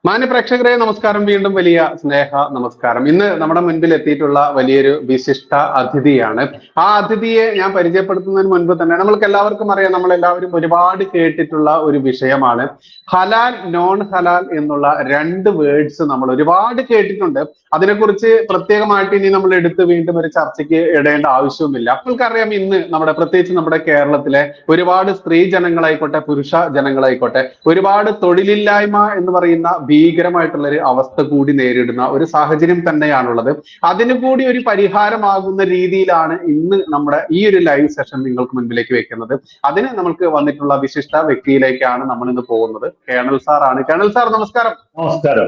മാന്യ പ്രേക്ഷകരെ നമസ്കാരം. വീണ്ടും വലിയ സ്നേഹ നമസ്കാരം. ഇന്ന് നമ്മുടെ മുൻപിൽ എത്തിയിട്ടുള്ള വലിയൊരു വിശിഷ്ട അതിഥിയാണ്. ആ അതിഥിയെ ഞാൻ പരിചയപ്പെടുത്തുന്നതിന് മുൻപ് തന്നെ നമ്മൾക്ക് എല്ലാവർക്കും അറിയാം, നമ്മൾ എല്ലാവരും ഒരുപാട് കേട്ടിട്ടുള്ള ഒരു വിഷയമാണ് ഹലാൽ നോൺ ഹലാൽ എന്നുള്ള രണ്ട് വേർഡ്സ് നമ്മൾ ഒരുപാട് കേട്ടിട്ടുണ്ട്. അതിനെക്കുറിച്ച് പ്രത്യേകമായിട്ട് ഇനി നമ്മൾ എടുത്ത് വീണ്ടും ഒരു ചർച്ചയ്ക്ക് ഇടേണ്ട ആവശ്യവുമില്ല. നമ്മൾക്കറിയാം, ഇന്ന് പ്രത്യേകിച്ച് നമ്മുടെ കേരളത്തിലെ ഒരുപാട് സ്ത്രീ ജനങ്ങളായിക്കോട്ടെ പുരുഷ ജനങ്ങളായിക്കോട്ടെ ഒരുപാട് തൊഴിലില്ലായ്മ എന്ന് പറയുന്ന ഭീകരമായിട്ടുള്ള ഒരു അവസ്ഥ കൂടി നേരിടുന്ന ഒരു സാഹചര്യം തന്നെയാണുള്ളത്. അതിനു കൂടി ഒരു പരിഹാരമാകുന്ന രീതിയിലാണ് ഇന്ന് നമ്മുടെ ഈ ഒരു ലൈവ് സെഷൻ നിങ്ങൾക്ക് മുൻപിലേക്ക് വെക്കുന്നത്. അതിന് നമുക്ക് വന്നിട്ടുള്ള വിശിഷ്ട വ്യക്തിയിലേക്കാണ് നമ്മൾ ഇന്ന് പോകുന്നത്. കേണൽ സാർ ആണ്. കേണൽ സാർ നമസ്കാരം. നമസ്കാരം.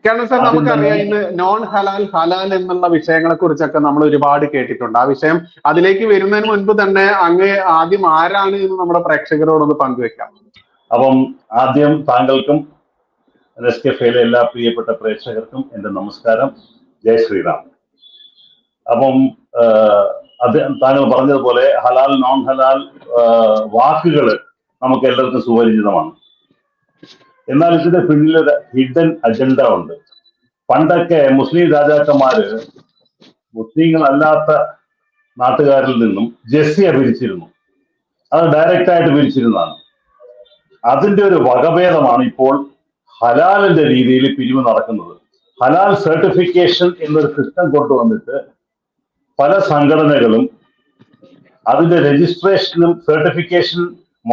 കേണൽ സാർ, നമുക്കറിയാം ഇന്ന് നോൺ ഹലാൽ ഹലാൽ എന്നുള്ള വിഷയങ്ങളെ കുറിച്ചൊക്കെ നമ്മൾ ഒരുപാട് കേട്ടിട്ടുണ്ട്. ആ വിഷയം അതിലേക്ക് വരുന്നതിന് മുൻപ് തന്നെ അങ്ങ് ആദ്യം ആരാണ് എന്ന് നമ്മുടെ പ്രേക്ഷകരോടൊന്ന് പങ്കുവെക്കാം. അപ്പം ആദ്യം താങ്കൾക്കും നെസ്കഫേയിലെ എല്ലാ പ്രിയപ്പെട്ട പ്രേക്ഷകർക്കും എൻ്റെ നമസ്കാരം. ജയ് ശ്രീറാം. അപ്പം അത് താങ്കൾ പറഞ്ഞതുപോലെ ഹലാൽ നോൺ ഹലാൽ വാക്കുകൾ നമുക്ക് എല്ലാവർക്കും സുപരിചിതമാണ്. എന്നാൽ ഇതിന്റെ പിന്നിലൊരു ഹിഡൻ അജണ്ട ഉണ്ട്. പണ്ടൊക്കെ മുസ്ലിം രാജാക്കന്മാര് മുസ്ലിങ്ങളല്ലാത്ത നാട്ടുകാരിൽ നിന്നും ജസിയ പിരിച്ചിരുന്നു. അത് ഡയറക്റ്റ് ആയിട്ട് പിരിച്ചിരുന്നതാണ്. അതിന്റെ ഒരു വകഭേദമാണ് ഇപ്പോൾ ഹലാലിന്റെ രീതിയിൽ പിരിവ് നടക്കുന്നത്. ഹലാൽ സർട്ടിഫിക്കേഷൻ എന്നൊരു സിസ്റ്റം കൊണ്ടുവന്നിട്ട് പല സംഘടനകളും അതിന്റെ രജിസ്ട്രേഷനും സർട്ടിഫിക്കേഷൻ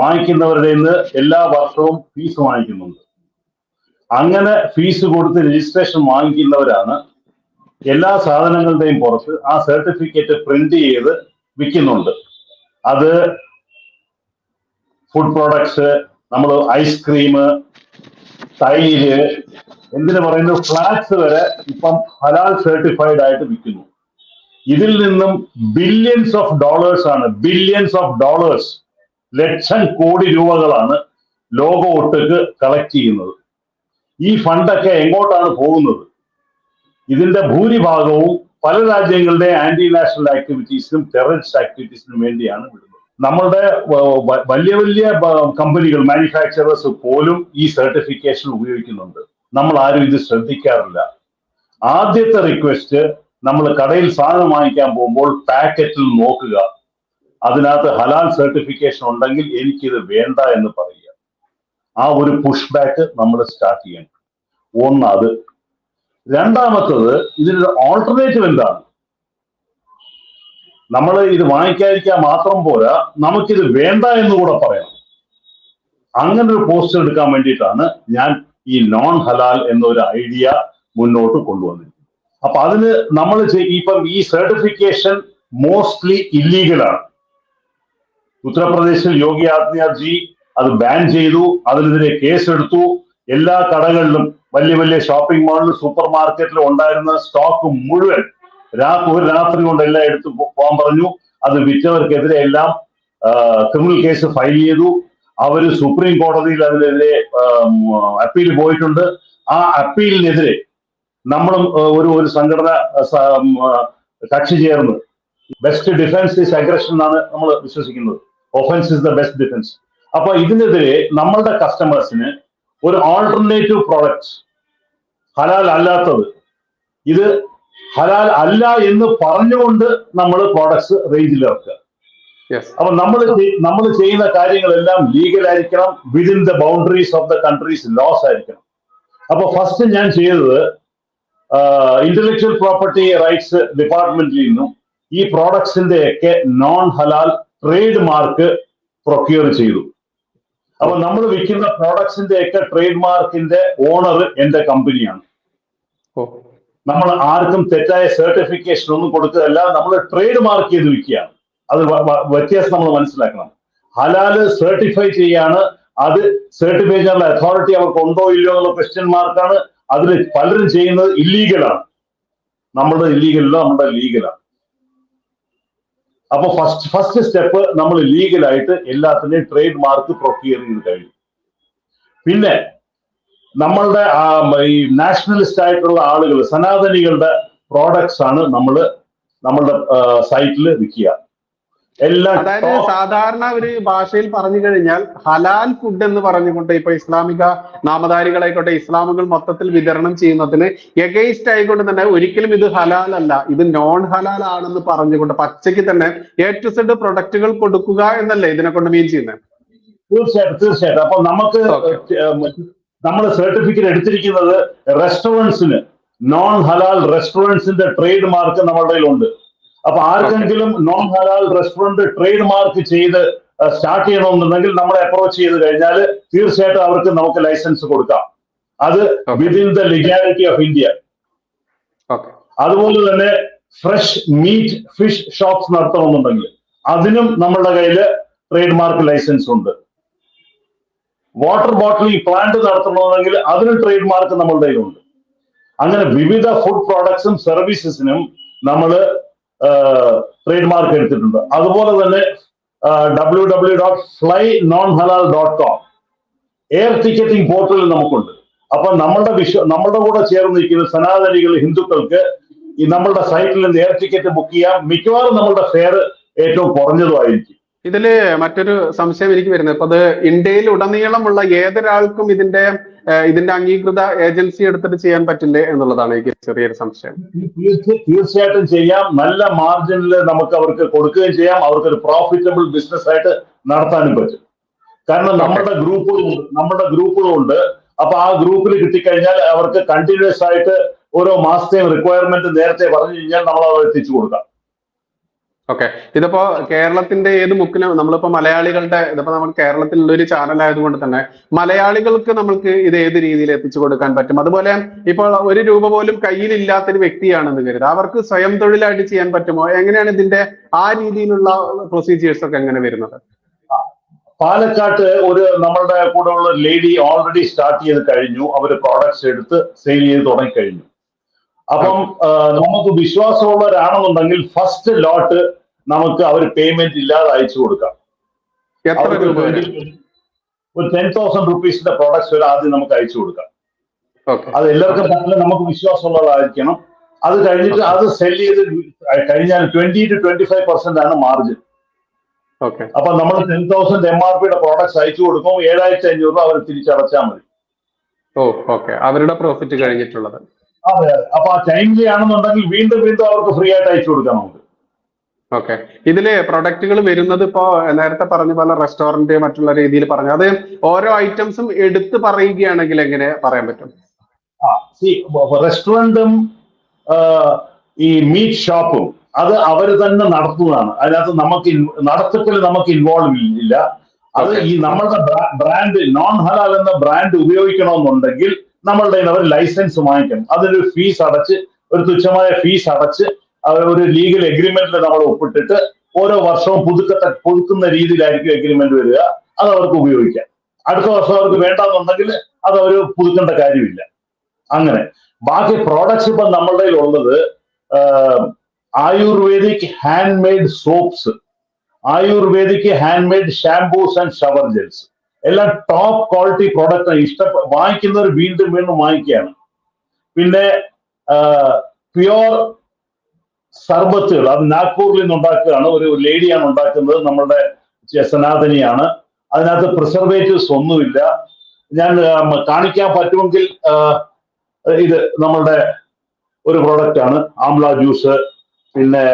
വാങ്ങിക്കുന്നവരുടെ നിന്ന് എല്ലാ വർഷവും ഫീസ് വാങ്ങിക്കുന്നുണ്ട്. അങ്ങനെ ഫീസ് കൊടുത്ത് രജിസ്ട്രേഷൻ വാങ്ങിക്കുന്നവരാണ് എല്ലാ സാധനങ്ങളുടെയും പുറത്ത് ആ സർട്ടിഫിക്കറ്റ് പ്രിന്റ് ചെയ്ത് വിൽക്കുന്നുണ്ട്. അത് ഫുഡ് പ്രോഡക്ട്സ്, നമ്മൾ ഐസ്ക്രീം, തൈര്, എന്തിനു പറയുന്നു ഫ്ലാറ്റ്സ് വരെ ഇപ്പം ഹലാൽ സർട്ടിഫൈഡ് ആയിട്ട് വിൽക്കുന്നു. ഇതിൽ നിന്നും ബില്യൺസ് ഓഫ് ഡോളേഴ്സ് ആണ്, billions of dollars, lakh crore രൂപകളാണ് ലോകം ഒട്ടുക്ക് കളക്ട് ചെയ്യുന്നത്. ഈ ഫണ്ടൊക്കെ എങ്ങോട്ടാണ് പോകുന്നത്? ഇതിന്റെ ഭൂരിഭാഗവും പല രാജ്യങ്ങളുടെ ആന്റി നാഷണൽ ആക്ടിവിറ്റീസിനും ടെററിസ്റ്റ് ആക്ടിവിറ്റീസിനും വേണ്ടിയാണ് വിടുന്നത്. നമ്മളുടെ വലിയ വലിയ കമ്പനികൾ, മാനുഫാക്ചറേഴ്സ് പോലും ഈ സർട്ടിഫിക്കേഷൻ ഉപയോഗിക്കുന്നുണ്ട്. നമ്മൾ ആരും ഇത് ശ്രദ്ധിക്കാറില്ല. ആദ്യത്തെ റിക്വസ്റ്റ്, നമ്മൾ കടയിൽ സാധനം വാങ്ങിക്കാൻ പോകുമ്പോൾ പാക്കറ്റിൽ നോക്കുക, അതിനകത്ത് ഹലാൽ സർട്ടിഫിക്കേഷൻ ഉണ്ടെങ്കിൽ എനിക്കിത് വേണ്ട എന്ന് പറയുക. ആ ഒരു പുഷ് ബാക്ക് നമ്മൾ സ്റ്റാർട്ട് ചെയ്യണം. ഒന്ന് അത്. രണ്ടാമത്തത്, ഇതിനൊരു ഓൾട്ടർനേറ്റീവ് എന്താണ്? നമ്മൾ ഇത് വാങ്ങിക്കാതിരിക്കാൻ മാത്രം പോരാ, നമുക്കിത് വേണ്ട എന്ന് കൂടെ പറയണം. അങ്ങനെ ഒരു പോസ്റ്റർ എടുക്കാൻ വേണ്ടിയിട്ടാണ് ഞാൻ ഈ നോൺ ഹലാൽ എന്നൊരു ഐഡിയ മുന്നോട്ട് കൊണ്ടുവന്നിരിക്കുന്നത്. അപ്പൊ അതിന് നമ്മൾ ഇപ്പം ഈ സർട്ടിഫിക്കേഷൻ മോസ്റ്റ്ലി ഇല്ലീഗലാണ്. ഉത്തർപ്രദേശിൽ യോഗി ആദിത്യനാഥ് ജി അത് ബാൻ ചെയ്തു. അതിനെതിരെ കേസെടുത്തു. എല്ലാ കടകളിലും, വലിയ വലിയ ഷോപ്പിംഗ് മാളിലും സൂപ്പർ മാർക്കറ്റിലും ഉണ്ടായിരുന്ന സ്റ്റോക്ക് മുഴുവൻ ഒരു രാത്രി കൊണ്ട് എല്ലാം എടുത്തു പോകാൻ പറഞ്ഞു. അത് വിറ്റവർക്കെതിരെ എല്ലാം ക്രിമിനൽ കേസ് ഫയൽ ചെയ്തു. അവർ സുപ്രീം കോടതിയിൽ അതിനെതിരെ അപ്പീൽ പോയിട്ടുണ്ട്. ആ അപ്പീലിനെതിരെ നമ്മളും ഒരു സംഘടന കക്ഷി ചേർന്ന്, ബെസ്റ്റ് ഡിഫൻസ് ഈസ് അഗ്രഷൻ എന്നാണ് നമ്മൾ വിശ്വസിക്കുന്നത്. Offence is the best defence. അപ്പൊ ഇതിനെതിരെ നമ്മളുടെ കസ്റ്റമേഴ്സിന് ഒരു ഓൾട്ടർനേറ്റീവ് പ്രോഡക്റ്റ്, ഹലാൽ അല്ലാത്തത്, ഇത് ഹലാൽ അല്ല എന്ന് പറഞ്ഞുകൊണ്ട് നമ്മൾ പ്രോഡക്ട്സ് റേഞ്ചിൽ ഇറക്കുക. അപ്പൊ നമ്മൾ ചെയ്യുന്ന കാര്യങ്ങളെല്ലാം ലീഗൽ ആയിരിക്കണം, within the boundaries of the country's laws ആയിരിക്കണം. അപ്പൊ ഫസ്റ്റ് ഞാൻ ചെയ്തത്, ഇന്റലക്ച്വൽ പ്രോപ്പർട്ടി റൈറ്റ്സ് ഡിപ്പാർട്ട്മെന്റിൽ നിന്നും ഈ പ്രോഡക്ട്സിന്റെ ഒക്കെ നോൺ ഹലാൽ ട്രേഡ് മാർക്ക് പ്രൊക്യൂർ ചെയ്തു. അപ്പൊ നമ്മൾ വിൽക്കുന്ന പ്രോഡക്ട്സിന്റെ ഒക്കെ ട്രേഡ് മാർക്കിന്റെ ഓണർ എന്റെ കമ്പനിയാണ്. നമ്മൾ ആർക്കും തെറ്റായ സർട്ടിഫിക്കേഷൻ ഒന്നും കൊടുക്കുകയല്ല, നമ്മൾ ട്രേഡ് മാർക്ക് ചെയ്ത് വിൽക്കുകയാണ്. അത് വ്യത്യാസം നമ്മൾ മനസ്സിലാക്കണം. ഹലാല് സർട്ടിഫൈ ചെയ്യാണ്. അത് സർട്ടിഫൈ ചെയ്യാനുള്ള അതോറിറ്റി അവർക്ക് ഉണ്ടോ ഇല്ലയോ എന്നുള്ള ക്വസ്റ്റ്യൻ മാർക്കാണ്. അതിൽ പലരും ചെയ്യുന്നത് ഇല്ലീഗലാണ്. നമ്മുടെ ഇല്ലീഗലല്ല, നമ്മുടെ ലീഗലാണ്. അപ്പൊ ഫസ്റ്റ് സ്റ്റെപ്പ്, നമ്മൾ ലീഗലായിട്ട് എല്ലാത്തിനെയും ട്രേഡ് മാർക്ക് പ്രൊക്യൂർ ചെയ്ത് കഴിഞ്ഞു. പിന്നെ നമ്മളുടെ ഈ നാഷണലിസ്റ്റ് ആയിട്ടുള്ള ആളുകൾ, സനാതനികളുടെ പ്രോഡക്ട്സ് ആണ് നമ്മളുടെ സൈറ്റിൽ വിൽക്കുക. എല്ലാം അതായത് സാധാരണ ഒരു ഭാഷയിൽ പറഞ്ഞു കഴിഞ്ഞാൽ ഹലാൽ ഫുഡ് എന്ന് പറഞ്ഞുകൊണ്ട് ഇപ്പൊ ഇസ്ലാമിക നാമധാരികളായിക്കോട്ടെ, ഇസ്ലാമുകൾ മൊത്തത്തിൽ വിതരണം ചെയ്യുന്നതിന് എഗെയിസ്റ്റ് ആയിക്കൊണ്ട് തന്നെ ഒരിക്കലും ഇത് ഹലാൽ അല്ല, ഇത് നോൺ ഹലാൽ ആണെന്ന് പറഞ്ഞുകൊണ്ട് പച്ചയ്ക്ക് തന്നെ A to Z പ്രൊഡക്റ്റുകൾ കൊടുക്കുക എന്നല്ലേ ഇതിനെ കൊണ്ട് മീൻ ചെയ്യുന്നത്? തീർച്ചയായിട്ടും. അപ്പൊ നമുക്ക് നമ്മൾ സർട്ടിഫിക്കറ്റ് എടുത്തിരിക്കുന്നത് റെസ്റ്റോറൻറ്റ്സിന്, നോൺ ഹലാൽ റെസ്റ്റോറൻറ്റ്സിന്റെ ട്രേഡ് മാർക്ക് നമ്മളുടെ കയ്യിലുണ്ട്. അപ്പൊ ആർക്കെങ്കിലും നോൺ ഹലാൽ റെസ്റ്റോറന്റ് ട്രേഡ് മാർക്ക് ചെയ്ത് സ്റ്റാർട്ട് ചെയ്യണമെന്നുണ്ടെങ്കിൽ നമ്മളെ അപ്രോച്ച് ചെയ്ത് കഴിഞ്ഞാൽ തീർച്ചയായിട്ടും അവർക്ക് നമുക്ക് ലൈസൻസ് കൊടുക്കാം. അത് within the legality of India. അതുപോലെ തന്നെ ഫ്രഷ് മീറ്റ് ഫിഷ് ഷോപ്സ് നടത്തണമെന്നുണ്ടെങ്കിൽ അതിനും നമ്മളുടെ കയ്യിൽ ട്രേഡ് മാർക്ക് ലൈസൻസ് ഉണ്ട്. വാട്ടർ ബോട്ടിലിംഗ് പ്ലാന്റ് നടത്തണമെന്നുണ്ടെങ്കിൽ അതിനും ട്രേഡ് മാർക്ക് നമ്മളുടെ കയ്യിലുണ്ട്. അങ്ങനെ വിവിധ ഫുഡ് പ്രോഡക്ട്സും സർവീസസിനും നമ്മൾ ട്രേഡ് മാർക്ക് എടുത്തിട്ടുണ്ട്. അതുപോലെ തന്നെ www.flynonhalal.com എയർ ടിക്കറ്റിംഗ് പോർട്ടൽ നമുക്കുണ്ട്. അപ്പൊ നമ്മളുടെ കൂടെ ചേർന്ന് നിൽക്കുന്ന സനാതനികൾ, ഹിന്ദുക്കൾക്ക് ഈ നമ്മളുടെ സൈറ്റിൽ നിന്ന് എയർ ടിക്കറ്റ് ബുക്ക് ചെയ്യാം. മിക്കവാറും നമ്മളുടെ ഫെയർ ഏറ്റവും കുറഞ്ഞതുമായിരിക്കും. ഇതില് മറ്റൊരു സംശയം എനിക്ക് വരുന്നത്, ഇപ്പൊ അത് ഇന്ത്യയിൽ ഉടനീളമുള്ള ഏതൊരാൾക്കും ഇതിന്റെ അംഗീകൃത ഏജൻസി എടുത്തിട്ട് ചെയ്യാൻ പറ്റില്ലേ എന്നുള്ളതാണ് എനിക്ക് ചെറിയൊരു സംശയം. തീർച്ചയായിട്ടും ചെയ്യാം. നല്ല മാർജിനിൽ നമുക്ക് അവർക്ക് കൊടുക്കുകയും ചെയ്യാം. അവർക്കൊരു പ്രോഫിറ്റബിൾ ബിസിനസ് ആയിട്ട് നടത്താനും പറ്റും. കാരണം നമ്മുടെ ഗ്രൂപ്പുകളുണ്ട്. അപ്പൊ ആ ഗ്രൂപ്പിൽ കിട്ടിക്കഴിഞ്ഞാൽ അവർക്ക് കണ്ടിന്യൂസ് ആയിട്ട് ഓരോ മാസത്തെയും റിക്വയർമെന്റ് നേരത്തെ പറഞ്ഞു കഴിഞ്ഞാൽ നമ്മൾ അത് എത്തിച്ചു കൊടുക്കാം. ഓക്കെ, ഇതിപ്പോ കേരളത്തിന്റെ ഏത് മുക്കിലും നമ്മളിപ്പോ മലയാളികളുടെ, ഇതിപ്പോ നമ്മൾ കേരളത്തിലുള്ള ഒരു ചാനൽ ആയതുകൊണ്ട് തന്നെ മലയാളികൾക്ക് നമ്മൾക്ക് ഇത് ഏത് രീതിയിൽ എത്തിച്ചു കൊടുക്കാൻ പറ്റും? അതുപോലെ ഇപ്പോൾ ₹1 പോലും കയ്യിലില്ലാത്തൊരു വ്യക്തിയാണെന്ന് കരുതുക, അവർക്ക് സ്വയം തൊഴിലായിട്ട് ചെയ്യാൻ പറ്റുമോ? എങ്ങനെയാണ് ഇതിന്റെ ആ രീതിയിലുള്ള പ്രൊസീജിയേഴ്സ് ഒക്കെ എങ്ങനെ വരുന്നത്? പാലക്കാട്ട് നമ്മളുടെ കൂടെ ഉള്ള ലേഡി ഓൾറെഡി സ്റ്റാർട്ട് ചെയ്ത് കഴിഞ്ഞു. അവര് പ്രോഡക്ട്സ് എടുത്ത് സെയിൽ ചെയ്ത് തുടങ്ങി കഴിഞ്ഞു. അപ്പം നമുക്ക് വിശ്വാസമുള്ളവരാണെന്നുണ്ടെങ്കിൽ ഫസ്റ്റ് ലോട്ട് നമുക്ക് അവർ പേയ്മെന്റ് ഇല്ലാതെ അയച്ചു കൊടുക്കാം. ഒരു 10,000 rupees പ്രോഡക്ട്സ് വരെ ആദ്യം നമുക്ക് അയച്ചു കൊടുക്കാം. അത് എല്ലാവർക്കും പറ്റില്ല, നമുക്ക് വിശ്വാസമുള്ളതായിരിക്കണം. അത് കഴിഞ്ഞിട്ട് അത് സെൽ ചെയ്ത് കഴിഞ്ഞാൽ 20 to 25% ആണ് മാർജിൻ. അപ്പൊ നമ്മൾ 10,000 MRP പ്രോഡക്ട്സ് അയച്ചു കൊടുക്കും. 7,500 അവർ തിരിച്ചടച്ചാൽ മതി. അവരുടെ പ്രോഫിറ്റ് കഴിഞ്ഞിട്ടുള്ളത്. അതെ. അപ്പൊ ആ ടൈംലി ആണെന്നുണ്ടെങ്കിൽ വീണ്ടും അവർക്ക് ഫ്രീ ആയിട്ട് അയച്ചു കൊടുക്കാം നമുക്ക്. ഇതില് പ്രൊഡക്റ്റുകൾ വരുന്നത് ഇപ്പോ നേരത്തെ പറഞ്ഞ പോലെ റെസ്റ്റോറന്റ് മറ്റുള്ള രീതിയിൽ പറഞ്ഞു, അത് ഓരോ ഐറ്റംസും എടുത്ത് പറയുകയാണെങ്കിൽ എങ്ങനെ പറയാൻ പറ്റും? റെസ്റ്റോറന്റും ഈ മീറ്റ് ഷോപ്പും അത് അവർ തന്നെ നടത്തുന്നതാണ്. അതിനകത്ത് നടത്തിപ്പിൽ നമുക്ക് ഇൻവോൾവ് ഇല്ല. അത് ഈ നമ്മളുടെ ബ്രാൻഡ് നോൺ ഹലാൽ എന്ന ബ്രാൻഡ് ഉപയോഗിക്കണമെന്നുണ്ടെങ്കിൽ നമ്മളുടെ അവർ ലൈസൻസ് വാങ്ങിക്കണം. അതിനൊരു ഫീസ് അടച്ച്, ഒരു തുച്ഛമായ ഫീസ് അടച്ച് ഒരു ലീഗൽ എഗ്രിമെന്റിൽ നമ്മൾ ഒപ്പിട്ടിട്ട് ഓരോ വർഷവും പുതുക്കുന്ന രീതിയിലായിരിക്കും എഗ്രിമെന്റ് വരിക. അത് അവർക്ക് ഉപയോഗിക്കാം. അടുത്ത വർഷം അവർക്ക് വേണ്ടെന്നുണ്ടെങ്കിൽ അത് അവർ പുതുക്കേണ്ട കാര്യമില്ല. അങ്ങനെ ബാക്കി പ്രോഡക്ട്സ് ഇപ്പൊ നമ്മളുടെ ഉള്ളത് ayurvedic hand made soaps, ayurvedic hand made shampoos and shower ജെൽസ്, എല്ലാം ടോപ്പ് ക്വാളിറ്റി പ്രോഡക്റ്റ്. വാങ്ങിക്കുന്നവർ വീണ്ടും വാങ്ങിക്കുകയാണ്. പിന്നെ പ്യുവർ സർബത്തുകൾ, അത് നാഗ്പൂരിൽ നിന്ന് ഉണ്ടാക്കുകയാണ്. ഒരു ലേഡിയാണ് ഉണ്ടാക്കുന്നത്, നമ്മളുടെ സനാതനിയാണ്. അതിനകത്ത് പ്രിസർവേറ്റീവ്സ് ഒന്നുമില്ല. ഞാൻ കാണിക്കാൻ പറ്റുമെങ്കിൽ ഇത് നമ്മളുടെ ഒരു പ്രോഡക്റ്റ് ആണ്. ആംല ജ്യൂസ്, പിന്നെ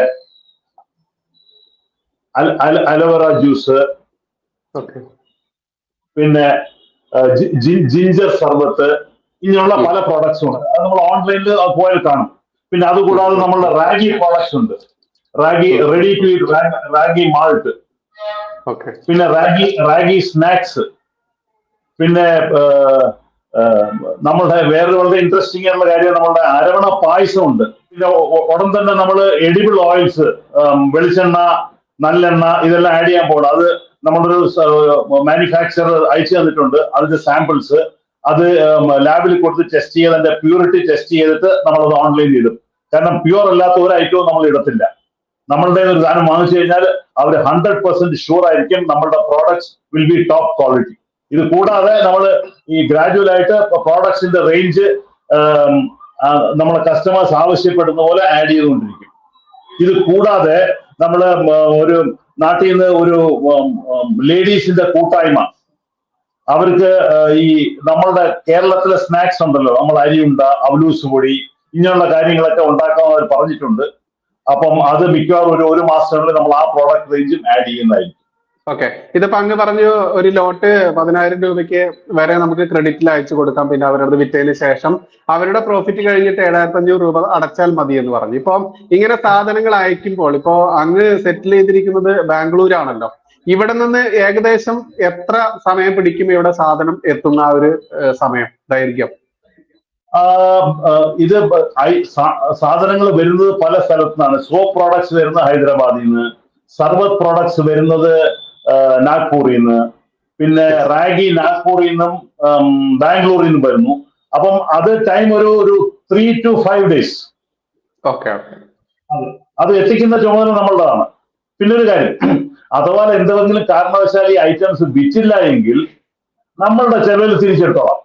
അലോവേറ ജ്യൂസ്, പിന്നെ ജിഞ്ചർ സർബത്ത്, ഇങ്ങനെയുള്ള പല പ്രോഡക്ട്സും ഉണ്ട്. അത് നമ്മൾ ഓൺലൈനിൽ പോയാൽ കാണും. പിന്നെ അതുകൂടാതെ നമ്മളുടെ റാഗി പ്രോഡക്ട്സ് ഉണ്ട്. Ragi ready to eat, ragi malt, പിന്നെ റാഗി സ്നാക്സ്, പിന്നെ നമ്മളുടെ വേറെ വളരെ ഇൻട്രസ്റ്റിംഗ് ആയിട്ടുള്ള കാര്യം നമ്മളുടെ അരവണ പായസം ഉണ്ട്. പിന്നെ ഉടൻ തന്നെ നമ്മൾ എഡിബിൾ ഓയിൽസ്, വെളിച്ചെണ്ണ, നല്ലെണ്ണ, ഇതെല്ലാം ആഡ് ചെയ്യാൻ പോകണം. അത് നമ്മളൊരു മാനുഫാക്ചറർ അയച്ചു തന്നിട്ടുണ്ട്. അതിന്റെ സാമ്പിൾസ് അത് ലാബിൽ കൊടുത്ത് ടെസ്റ്റ് ചെയ്ത് അതിന്റെ പ്യൂരിറ്റി ടെസ്റ്റ് ചെയ്തിട്ട് നമ്മളത് ഓൺലൈനിൽ ഇടും. കാരണം പ്യൂർ അല്ലാത്ത ഒരു ഐറ്റവും നമ്മൾ ഇടത്തില്ല. നമ്മളുടെ ഒരു സാധനം വാങ്ങിച്ചു കഴിഞ്ഞാൽ അവർ 100% ഷുവർ ആയിരിക്കും നമ്മളുടെ products will be top quality. ഇത് കൂടാതെ നമ്മൾ ഈ ഗ്രാജുവൽ ആയിട്ട് പ്രോഡക്ട്സിന്റെ റേഞ്ച് നമ്മളെ കസ്റ്റമേഴ്സ് ആവശ്യപ്പെടുന്ന പോലെ ആഡ് ചെയ്തുകൊണ്ടിരിക്കും. ഇത് കൂടാതെ നമ്മൾ ഒരു നാട്ടിൽ നിന്ന് ഒരു ലേഡീസിന്റെ കൂട്ടായ്മ, അവർക്ക് ഈ നമ്മളുടെ കേരളത്തിലെ സ്നാക്സ് ഉണ്ടല്ലോ, നമ്മൾ അരിയുണ്ട, അവലൂസ് പൊടി, ഇങ്ങനെയുള്ള കാര്യങ്ങളൊക്കെ ഉണ്ടാക്കാൻ അവർ പറഞ്ഞിട്ടുണ്ട്. അപ്പം അത് മിക്കവാറും ഒരു മാസത്തിനുള്ളിൽ നമ്മൾ ആ പ്രോഡക്റ്റ് റേഞ്ചും ആഡ് ചെയ്യുന്നതായിരിക്കും. ഓക്കെ, ഇതിപ്പോ അങ്ങ് പറഞ്ഞു ഒരു ലോട്ട് 10,000 രൂപയ്ക്ക് വരെ നമുക്ക് ക്രെഡിറ്റിൽ അയച്ചു കൊടുക്കാം, പിന്നെ അവരത് വിറ്റതിന് ശേഷം അവരുടെ പ്രോഫിറ്റ് കഴിഞ്ഞിട്ട് 7,500 രൂപ അടച്ചാൽ മതി എന്ന് പറഞ്ഞു. ഇപ്പം ഇങ്ങനെ സാധനങ്ങൾ അയക്കുമ്പോൾ ഇപ്പോ അങ്ങ് സെറ്റിൽ ചെയ്തിരിക്കുന്നത് ബാംഗ്ലൂരാണല്ലോ, ഇവിടെ നിന്ന് ഏകദേശം എത്ര സമയം പിടിക്കും ഇവിടെ സാധനം എത്തുന്ന ആ ഒരു സമയം ദൈർഘ്യം? ഇത് സാധനങ്ങൾ വരുന്നത് പല സ്ഥലത്തു നിന്നാണ്. സോപ്പ് പ്രോഡക്ട്സ് വരുന്നത് ഹൈദരാബാദിൽ നിന്ന്, സർബത്ത് പ്രോഡക്ട്സ് വരുന്നത് നാഗ്പൂരിൽ നിന്ന്, പിന്നെ റാഗി നാഗ്പൂരിൽ നിന്നും ബാംഗ്ലൂരിൽ നിന്നും വരുന്നു. അപ്പം അത് ടൈം ഒരു 3 to 5 days. ഓക്കെ, അത് എത്തിക്കുന്ന ചുമതല നമ്മളുടെതാണ്. പിന്നെ ഒരു കാര്യം, അഥവാ എന്തെങ്കിലും കാരണവശാൽ ഈ ഐറ്റംസ് വിറ്റില്ല എങ്കിൽ നമ്മളുടെ ചെലവിൽ തിരിച്ചെടുത്തോളാം.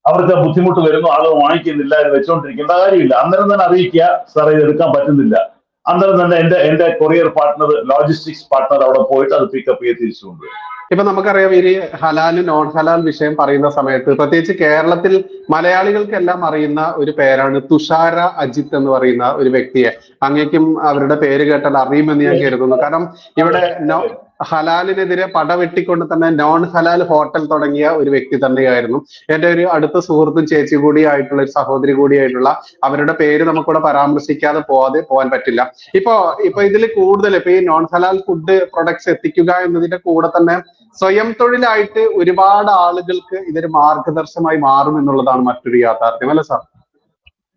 അവർക്ക് ബുദ്ധിമുട്ട് വരുന്നു, ആളുകൾ വാങ്ങിക്കുന്നില്ല, ഇത് വെച്ചോണ്ടിരിക്കേണ്ട കാര്യമില്ല. അന്നേരം തന്നെ അറിയിക്കുക, സാർ ഇത് എടുക്കാൻ പറ്റുന്നില്ല. അന്നേരം തന്നെ എന്റെ കൊറിയർ പാർട്ട്ണർ, ലോജിസ്റ്റിക്സ് പാർട്ട്ണർ അവിടെ പോയിട്ട് അത് പിക്കപ്പ് ചെയ്ത് തിരിച്ചു കൊണ്ടുവരും. ഇപ്പൊ നമുക്കറിയാം ഈ ഹലാൽ നോൺ ഹലാൽ വിഷയം പറയുന്ന സമയത്ത് പ്രത്യേകിച്ച് കേരളത്തിൽ മലയാളികൾക്കെല്ലാം അറിയുന്ന ഒരു പേരാണ് തുഷാര അജിത്ത് എന്ന് പറയുന്ന ഒരു വ്യക്തിയെ. അങ്ങേക്കും അവരുടെ പേര് കേട്ടാൽ അറിയുമെന്ന് ഞാൻ കരുതുന്നു. കാരണം ഇവിടെ ഹലാലിനെതിരെ പടവെട്ടിക്കൊണ്ട് തന്നെ നോൺ ഹലാൽ ഹോട്ടൽ തുടങ്ങിയ ഒരു വ്യക്തി തന്നെയായിരുന്നു. എന്റെ ഒരു അടുത്ത സുഹൃത്തും ചേച്ചി കൂടിയായിട്ടുള്ള ഒരു സഹോദരി കൂടിയായിട്ടുള്ള, അവരുടെ പേര് നമുക്കിവിടെ പരാമർശിക്കാതെ പോകാൻ പറ്റില്ല. ഇപ്പൊ ഇതിൽ കൂടുതൽ ഇപ്പൊ ഈ നോൺ ഹലാൽ ഫുഡ് പ്രൊഡക്ട്സ് എത്തിക്കുക എന്നതിന്റെ കൂടെ തന്നെ സ്വയം തൊഴിലായിട്ട് ഒരുപാട് ആളുകൾക്ക് ഇതൊരു മാർഗദർശനമായി മാറും എന്നുള്ളതാണ് മറ്റൊരു യാഥാർത്ഥ്യം, അല്ലെ സാർ?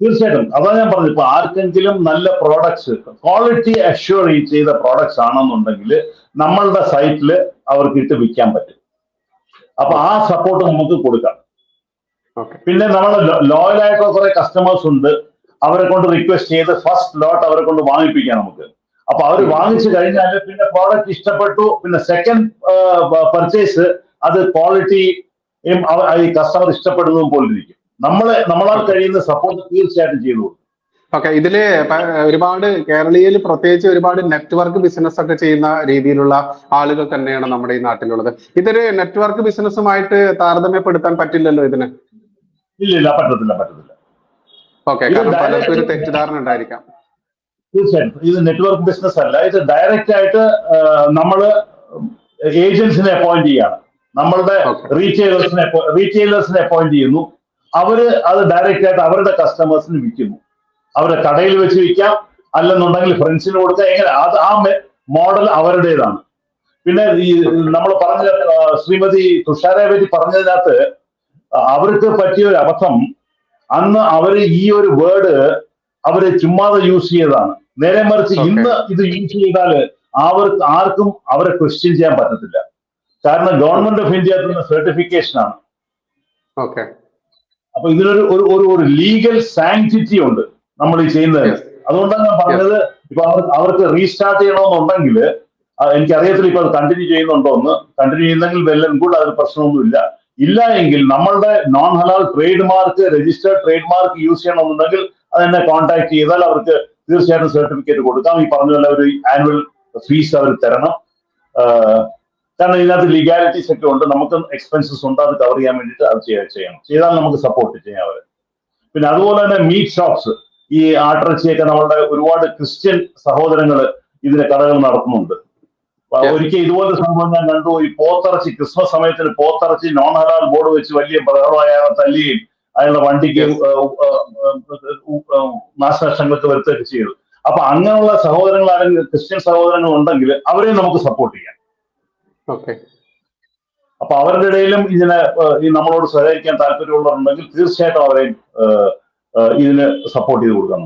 തീർച്ചയായിട്ടും, അതാണ് ഞാൻ പറഞ്ഞത്. ഇപ്പൊ ആർക്കെങ്കിലും നല്ല പ്രോഡക്ട്സ്, ക്വാളിറ്റി അഷ്യൂർ ചെയ്ത പ്രോഡക്ട്സ് ആണെന്നുണ്ടെങ്കിൽ നമ്മളുടെ സൈറ്റിൽ അവർക്ക് ഇട്ട് വിൽക്കാൻ പറ്റും. അപ്പൊ ആ സപ്പോർട്ട് നമുക്ക് കൊടുക്കാം. പിന്നെ നമ്മൾ ലോയലായിട്ടുള്ള കുറെ കസ്റ്റമേഴ്സ് ഉണ്ട്, അവരെ കൊണ്ട് റിക്വസ്റ്റ് ചെയ്ത് ഫസ്റ്റ് ലോട്ട് അവരെ കൊണ്ട് വാങ്ങിപ്പിക്കാം നമുക്ക്. അപ്പൊ അവർ വാങ്ങിച്ചു കഴിഞ്ഞാൽ പിന്നെ പ്രോഡക്റ്റ് ഇഷ്ടപ്പെട്ടു, പിന്നെ സെക്കൻഡ് പർച്ചേസ് അത് ക്വാളിറ്റിയും ഈ കസ്റ്റമർ ഇഷ്ടപ്പെടുന്നതും പോലിരിക്കും. നമ്മളാൽ കഴിയുന്ന സപ്പോർട്ട് തീർച്ചയായിട്ടും ചെയ്തു. ഓക്കെ, ഇതില് ഒരുപാട് കേരളീയയിൽ പ്രത്യേകിച്ച് ഒരുപാട് നെറ്റ്വർക്ക് ബിസിനസ് ഒക്കെ ചെയ്യുന്ന രീതിയിലുള്ള ആളുകൾ തന്നെയാണ് നമ്മുടെ ഈ നാട്ടിലുള്ളത്. ഇതൊരു നെറ്റ്വർക്ക് ബിസിനസ്സുമായിട്ട് താരതമ്യപ്പെടുത്താൻ പറ്റില്ലല്ലോ ഇതിന്? ഇല്ല, പറ്റത്തില്ല. ഓക്കെ, കാരണം പലർക്കും ഒരു തെറ്റിദ്ധാരണ ഉണ്ടായിരിക്കാം. തീർച്ചയായിട്ടും ഇത് നെറ്റ്വർക്ക് ബിസിനസ് അല്ല. ഇത് ഡയറക്റ്റ് ആയിട്ട് നമ്മള് ഏജൻസിനെ അപ്പോയിന്റ് ചെയ്യാണ്. നമ്മളുടെ റീറ്റെയിലേഴ്സിനെ അപ്പോയിന്റ് ചെയ്യുന്നു. അവര് അത് ഡയറക്റ്റ് ആയിട്ട് അവരുടെ കസ്റ്റമേഴ്സിന് വിൽക്കുന്നു. അവരുടെ കടയിൽ വെച്ച് വിൽക്കാം, അല്ലെന്നുണ്ടെങ്കിൽ ഫ്രണ്ട്സിന് കൊടുക്കാം. എങ്ങനെ ആ മോഡൽ അവരുടേതാണ്. പിന്നെ ഈ നമ്മൾ പറഞ്ഞ ശ്രീമതി തുഷാരയെ പറ്റി പറഞ്ഞതിനകത്ത് അവർക്ക് പറ്റിയ ഒരു അബദ്ധം, അന്ന് അവര് ഈ ഒരു വേർഡ് അവര് ചുമ്മാതെ യൂസ് ചെയ്തതാണ്. നേരെ മറിച്ച് ഇന്ന് ഇത് യൂസ് ചെയ്താൽ ആർക്കും അവരെ ക്വസ്റ്റ്യൻ ചെയ്യാൻ പറ്റത്തില്ല. കാരണം ഗവൺമെന്റ് ഓഫ് ഇന്ത്യ സർട്ടിഫിക്കേഷൻ ആണ്. അപ്പൊ ഇതിനൊരു ഒരു ലീഗൽ സാങ്ക്ടിറ്റി ഉണ്ട് നമ്മൾ ഈ ചെയ്യുന്നത്. അതുകൊണ്ടാണ് ഞാൻ പറഞ്ഞത്, ഇപ്പൊ അവർക്ക് റീസ്റ്റാർട്ട് ചെയ്യണമെന്നുണ്ടെങ്കിൽ, എനിക്കറിയത്തില്ല ഇപ്പൊ അത് കണ്ടിന്യൂ ചെയ്യുന്നുണ്ടോ എന്ന്. കണ്ടിന്യൂ ചെയ്യുന്നെങ്കിൽ വെല്ലൻ ഗുഡ്, അതിന് പ്രശ്നമൊന്നുമില്ല. ഇല്ല എങ്കിൽ നമ്മളുടെ നോൺ ഹലാൽ trade mark, registered trade mark use ചെയ്യണമെന്നുണ്ടെങ്കിൽ അതെന്നെ കോൺടാക്ട് ചെയ്താൽ അവർക്ക് തീർച്ചയായിട്ടും സർട്ടിഫിക്കറ്റ് കൊടുക്കാം. ഈ പറഞ്ഞ പോലെ ഒരു ആനുവൽ ഫീസ് അവർ തരണം. കാരണം ഇതിനകത്ത് ലീഗാലിറ്റീസ് ഒക്കെ ഉണ്ട്, നമുക്ക് എക്സ്പെൻസസ് ഉണ്ട്, അത് കവർ ചെയ്യാൻ വേണ്ടിയിട്ട് അത് ചെയ്താൽ നമുക്ക് സപ്പോർട്ട് ചെയ്യാം അവരെ. പിന്നെ അതുപോലെ തന്നെ മീറ്റ് ഷോപ്സ്, ഈ ആട്ടിറച്ചിയൊക്കെ നമ്മളുടെ ഒരുപാട് ക്രിസ്ത്യൻ സഹോദരങ്ങൾ ഇതിന്റെ കടകൾ നടത്തുന്നുണ്ട്. ഒരിക്കൽ ഇതുപോലെ സംഭവം ഞാൻ കണ്ടു. ഈ പോത്തിറച്ചി, ക്രിസ്മസ് സമയത്തിന് പോത്തിറച്ചി നോൺ ഹലാൽ ബോർഡ് വെച്ച് വലിയ ബഹളമായ തല്ലുകയും അയാളുടെ വണ്ടിക്ക് നാശനഷ്ടങ്ങൾക്ക് വരുത്തുകയൊക്കെ ചെയ്തു. അപ്പൊ അങ്ങനെയുള്ള സഹോദരങ്ങൾ ആരെങ്കിലും ക്രിസ്ത്യൻ സഹോദരങ്ങൾ ഉണ്ടെങ്കിൽ അവരെയും നമുക്ക് സപ്പോർട്ട് ചെയ്യാം. അപ്പൊ അവരുടെ ഇടയിലും ഇതിനെ നമ്മളോട് സഹകരിക്കാൻ താല്പര്യമുള്ളവരുണ്ടെങ്കിൽ തീർച്ചയായിട്ടും അവരെയും ഇതിന് സപ്പോർട്ട് ചെയ്ത് കൊടുക്കാം.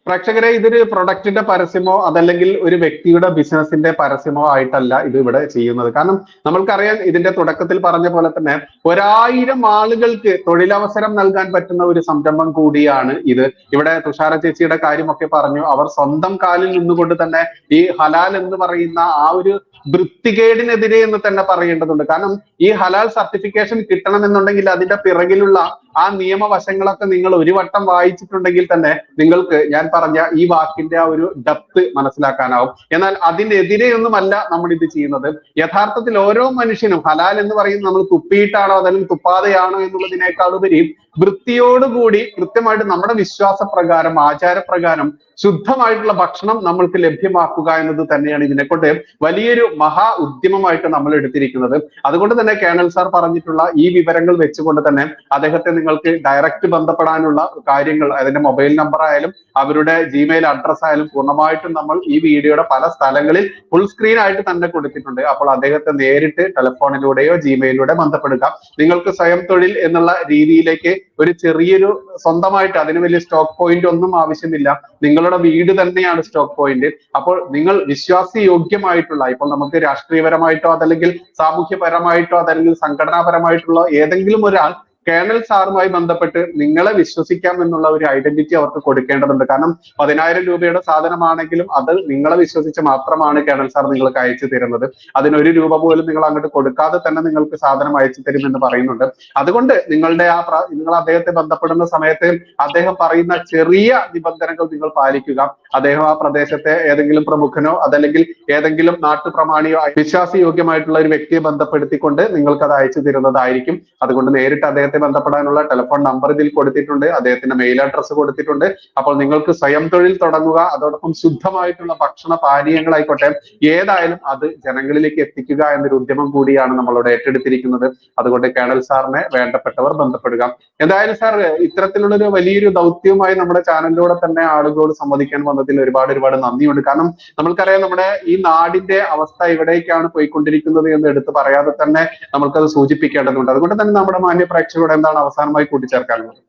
പ്രേക്ഷകരെ, ഇതൊരു പ്രൊഡക്റ്റിന്റെ പരസ്യമോ അതല്ലെങ്കിൽ ഒരു വ്യക്തിയുടെ ബിസിനസിന്റെ പരസ്യമോ ആയിട്ടല്ല ഇത് ഇവിടെ ചെയ്യുന്നത്. കാരണം നമ്മൾക്കറിയാം, ഇതിന്റെ തുടക്കത്തിൽ പറഞ്ഞ പോലെ തന്നെ 1000 ആളുകൾക്ക് തൊഴിലവസരം നൽകാൻ പറ്റുന്ന ഒരു സംരംഭം കൂടിയാണ് ഇത്. ഇവിടെ തുഷാര ചേച്ചിയുടെ കാര്യമൊക്കെ പറഞ്ഞു. അവർ സ്വന്തം കാലിൽ നിന്നുകൊണ്ട് തന്നെ ഈ ഹലാൽ എന്ന് പറയുന്ന ആ ഒരു വൃത്തികേടിനെതിരെ എന്ന് തന്നെ പറയേണ്ടതുണ്ട്. കാരണം ഈ ഹലാൽ സർട്ടിഫിക്കേഷൻ കിട്ടണമെന്നുണ്ടെങ്കിൽ അതിന്റെ പിറകിലുള്ള ആ നിയമവശങ്ങളൊക്കെ നിങ്ങൾ ഒരു വട്ടം വായിച്ചിട്ടുണ്ടെങ്കിൽ തന്നെ നിങ്ങൾക്ക് ഞാൻ പറഞ്ഞ ഈ വാക്കിന്റെ ആ ഒരു ഡെപ്ത് മനസ്സിലാക്കാനാവും. എന്നാൽ അതിനെതിരെയൊന്നുമല്ല നമ്മൾ ഇത് ചെയ്യുന്നത്. യഥാർത്ഥത്തിൽ ഓരോ മനുഷ്യനും ഹലാൽ എന്ന് പറയുന്നത് നമ്മൾ തുപ്പിയിട്ടാണോ അതല്ലെങ്കിൽ തുപ്പാതെയാണോ എന്നുള്ളതിനേക്കാളുപരി വൃത്തിയോടുകൂടി കൃത്യമായിട്ട് നമ്മുടെ വിശ്വാസപ്രകാരം ആചാരപ്രകാരം ശുദ്ധമായിട്ടുള്ള ഭക്ഷണം നമ്മൾക്ക് ലഭ്യമാക്കുക എന്നത് തന്നെയാണ് ഇതിനെക്കൊണ്ട് വലിയൊരു മഹാ ഉദ്യമമായിട്ട് നമ്മൾ എടുത്തിരിക്കുന്നത്. അതുകൊണ്ട് തന്നെ കേണൽ സാർ പറഞ്ഞിട്ടുള്ള ഈ വിവരങ്ങൾ വെച്ചുകൊണ്ട് തന്നെ അദ്ദേഹത്തെ നിങ്ങൾക്ക് ഡയറക്റ്റ് ബന്ധപ്പെടാനുള്ള കാര്യങ്ങൾ, അതിന്റെ മൊബൈൽ നമ്പർ ആയാലും അവരുടെ ജിമെയിൽ അഡ്രസ് ആയാലും പൂർണ്ണമായിട്ടും നമ്മൾ ഈ വീഡിയോയുടെ പല സ്ഥലങ്ങളിൽ ഫുൾ സ്ക്രീൻ ആയിട്ട് തന്നെ കൊടുത്തിട്ടുണ്ട്. അപ്പോൾ അദ്ദേഹത്തെ നേരിട്ട് ടെലിഫോണിലൂടെയോ ജിമെയിലൂടെ ബന്ധപ്പെടുക. നിങ്ങൾക്ക് സ്വയം തൊഴിൽ എന്നുള്ള രീതിയിലേക്ക് ഒരു ചെറിയൊരു സ്വന്തമായിട്ട് അതിന് വലിയ സ്റ്റോക്ക് പോയിന്റ് ഒന്നും ആവശ്യമില്ല. നിങ്ങളുടെ വീട് തന്നെയാണ് സ്റ്റോക്ക് പോയിന്റ്. അപ്പോൾ നിങ്ങൾ വിശ്വാസയോഗ്യമായിട്ടുള്ള, ഇപ്പോൾ നമുക്ക് രാഷ്ട്രീയപരമായിട്ടോ അതല്ലെങ്കിൽ സാമൂഹ്യപരമായിട്ടോ അതല്ലെങ്കിൽ സംഘടനാപരമായിട്ടുള്ള ഏതെങ്കിലും ഒരാൾ കേണൽ സാറുമായി ബന്ധപ്പെട്ട് നിങ്ങളെ വിശ്വസിക്കാം എന്നുള്ള ഒരു ഐഡന്റിറ്റി അവർക്ക് കൊടുക്കേണ്ടതുണ്ട്. കാരണം 10,000 രൂപയുടെ സാധനമാണെങ്കിലും അത് നിങ്ങളെ വിശ്വസിച്ച് മാത്രമാണ് കേണൽ സാർ നിങ്ങൾക്ക് അയച്ചു തരുന്നത്. അതിന് 1 രൂപ പോലും നിങ്ങൾ അങ്ങോട്ട് കൊടുക്കാതെ തന്നെ നിങ്ങൾക്ക് സാധനം അയച്ചു തരുമെന്ന് പറയുന്നുണ്ട്. അതുകൊണ്ട് നിങ്ങളുടെ നിങ്ങൾ അദ്ദേഹത്തെ ബന്ധപ്പെടുന്ന സമയത്ത് അദ്ദേഹം പറയുന്ന ചെറിയ നിബന്ധനകൾ നിങ്ങൾ പാലിക്കുക. അദ്ദേഹം ആ പ്രദേശത്തെ ഏതെങ്കിലും പ്രമുഖനോ അതല്ലെങ്കിൽ ഏതെങ്കിലും നാട്ടുപ്രമാണിയോ വിശ്വാസയോഗ്യമായിട്ടുള്ള ഒരു വ്യക്തിയെ ബന്ധപ്പെടുത്തിക്കൊണ്ട് നിങ്ങൾക്ക് അത് അയച്ചു തരുന്നതായിരിക്കും. അതുകൊണ്ട് നേരിട്ട് അദ്ദേഹത്തെ ബന്ധപ്പെടാനുള്ള ടെലിഫോൺ നമ്പർ ഇതിൽ കൊടുത്തിട്ടുണ്ട്, അദ്ദേഹത്തിന്റെ മെയിൽ അഡ്രസ്സ് കൊടുത്തിട്ടുണ്ട്. അപ്പോൾ നിങ്ങൾക്ക് സ്വയം തൊഴിൽ തുടങ്ങുക, അതോടൊപ്പം ശുദ്ധമായിട്ടുള്ള ഭക്ഷണ പാനീയങ്ങളായിക്കോട്ടെ ഏതായാലും അത് ജനങ്ങളിലേക്ക് എത്തിക്കുക എന്നൊരു ഉദ്യമം കൂടിയാണ് നമ്മളോട് ഏറ്റെടുത്തിരിക്കുന്നത്. അതുകൊണ്ട് കേണൽ സാറിനെ വേണ്ടപ്പെട്ടവർ ബന്ധപ്പെടുക. എന്തായാലും സാർ ഇത്തരത്തിലുള്ളൊരു വലിയൊരു ദൗത്യവുമായി നമ്മുടെ ചാനലിലൂടെ തന്നെ ആളുകളോട് സംവദിക്കാൻ വന്നതിൽ ഒരുപാട് നന്ദിയുണ്ട്. കാരണം നമ്മൾക്കറിയാം നമ്മുടെ ഈ നാടിന്റെ അവസ്ഥ എവിടേക്കാണ് പോയിക്കൊണ്ടിരിക്കുന്നത് എന്ന് എടുത്ത് പറയാതെ തന്നെ നമ്മൾക്കത് സൂചിപ്പിക്കേണ്ടതുണ്ട്. അതുകൊണ്ട് തന്നെ നമ്മുടെ മാന്യ പ്രേക്ഷകരോട് എന്താണ് അവസാനമായി കൂട്ടിച്ചേർക്കാനുള്ളത്?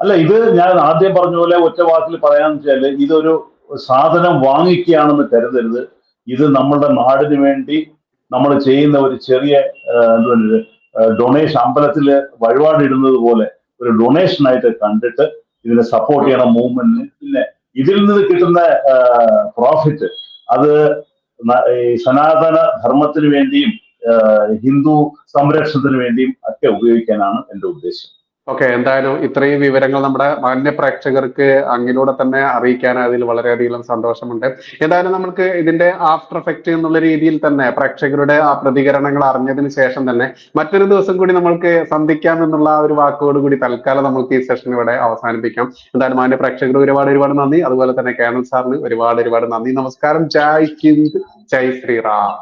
അല്ല, ഇത് ഞാൻ ആദ്യം പറഞ്ഞ പോലെ ഒറ്റ വാക്കിൽ പറയാന്ന് വെച്ചാല്, ഇതൊരു സാധനം വാങ്ങിക്കുകയാണെന്ന് കരുതരുത്. ഇത് നമ്മുടെ നാടിന് വേണ്ടി നമ്മൾ ചെയ്യുന്ന ഒരു ചെറിയ ഡൊണേഷൻ, അമ്പലത്തില് വഴിപാടിടുന്നത് പോലെ ഒരു ഡൊണേഷൻ ആയിട്ട് കണ്ടിട്ട് ഇതിനെ സപ്പോർട്ട് ചെയ്യണം മൂവ്മെന്റിന്. പിന്നെ ഇതിൽ നിന്ന് കിട്ടുന്ന പ്രോഫിറ്റ് അത് ഈ സനാതന ധർമ്മത്തിന് വേണ്ടിയും ഹിന്ദു സംരക്ഷണത്തിന് വേണ്ടിയും ഒക്കെ ഉപയോഗിക്കാനാണ് എൻ്റെ ഉദ്ദേശം. ഓക്കെ, എന്തായാലും ഇത്രയും വിവരങ്ങൾ നമ്മുടെ മാന്യ പ്രേക്ഷകർക്ക് അങ്ങിലൂടെ തന്നെ അറിയിക്കാൻ അതിൽ വളരെയധികം സന്തോഷമുണ്ട്. എന്തായാലും നമുക്ക് ഇതിന്റെ ആഫ്റ്റർ എഫക്റ്റ് എന്നുള്ള രീതിയിൽ തന്നെ പ്രേക്ഷകരുടെ ആ പ്രതികരണങ്ങൾ അറിഞ്ഞതിന് ശേഷം തന്നെ മറ്റൊരു ദിവസം കൂടി നമ്മൾക്ക് സന്ധിക്കാം എന്നുള്ള ഒരു വാക്കോട് കൂടി തൽക്കാലം നമുക്ക് ഈ സെഷൻ ഇവിടെ അവസാനിപ്പിക്കാം. എന്തായാലും മാന്യ പ്രേക്ഷകർ ഒരുപാട് നന്ദി. അതുപോലെ തന്നെ കേണൽ സാറിന് ഒരുപാട് നന്ദി. നമസ്കാരം. ജയ് ഹിന്ദ്, ജയ് ശ്രീറാം.